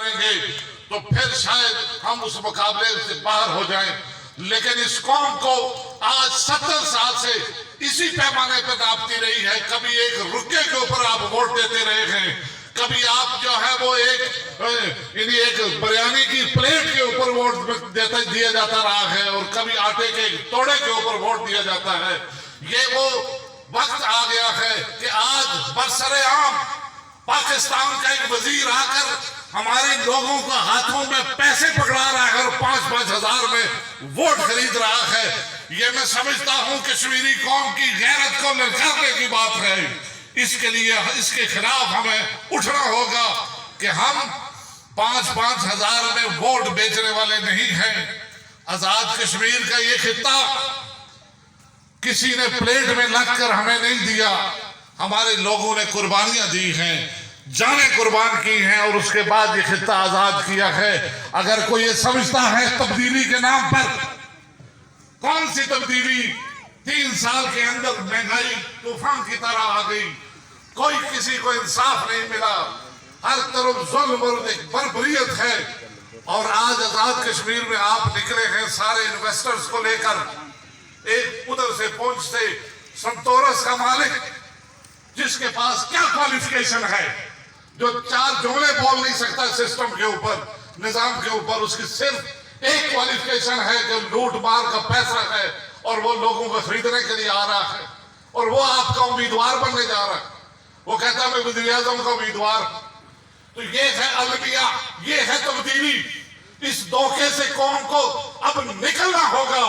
جانیں گے تو پھر شاید ہم اس مقابلے سے باہر ہو جائیں. لیکن اس قوم کو آج 70 سال سے اسی پیمانے پہ ناپتی رہی ہے. کبھی ایک رکے کے اوپر آپ ووٹ دیتے رہے ہیں, کبھی آپ جو ہے وہ ایک بریانی کی پلیٹ کے اوپر ووٹ دیا جاتا رہا ہے, اور کبھی آٹے کے توڑے کے اوپر ووٹ دیا جاتا ہے. یہ وہ وقت آ گیا ہے کہ آج برسر عام پاکستان کا ایک وزیر آ کر ہمارے لوگوں کو ہاتھوں میں پیسے پکڑا رہا ہے اور 5-5 ہزار میں ووٹ خرید رہا ہے. یہ میں سمجھتا ہوں کشمیری قوم کی غیرت کو للکارنے کی بات ہے. اس کے لیے اس کے خلاف ہمیں اٹھنا ہوگا کہ ہم 5-5 ہزار میں ووٹ بیچنے والے نہیں ہیں. آزاد کشمیر کا یہ خطہ کسی نے پلیٹ میں لگ کر ہمیں نہیں دیا. ہمارے لوگوں نے قربانیاں دی ہیں, جانیں قربان کی ہیں, اور اس کے بعد یہ خطہ آزاد کیا ہے. اگر کوئی یہ سمجھتا ہے تبدیلی کے نام پر, کون سی تبدیلی؟ 3 سال کے اندر مہنگائی طوفان کی طرح آ گئی, کوئی کسی کو انصاف نہیں ملا, ہر طرف ظلم اور بربریت ہے. اور آج آزاد کشمیر میں آپ نکلے ہیں سارے انویسٹرز کو لے کر. ایک ادھر سے پہنچتے سنتورس کا مالک, جس کے پاس کیا کوالیفیکیشن ہے, جو 4 جملے بول نہیں سکتا سسٹم کے اوپر, نظام کے اوپر. اس کی صرف ایک کوالیفیکیشن ہے کہ لوٹ مار کا پیسہ ہے, اور وہ لوگوں کو خریدنے کے لیے آ رہا ہے, اور وہ آپ کا امیدوار بننے جا رہا ہے. وہ کہتا ہے میں وزیر اعظم کا امیدوار. تو یہ ہے المیہ, یہ ہے تبدیلی. اس دھوکے سے قوم کو اب نکلنا ہوگا,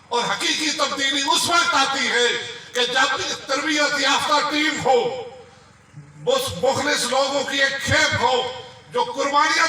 اور حقیقی تبدیلی اس وقت آتی ہے کہ جب تربیت یافتہ ٹیم ہو, مخلص لوگوں کی ایک کھیپ ہو جو قربانیاں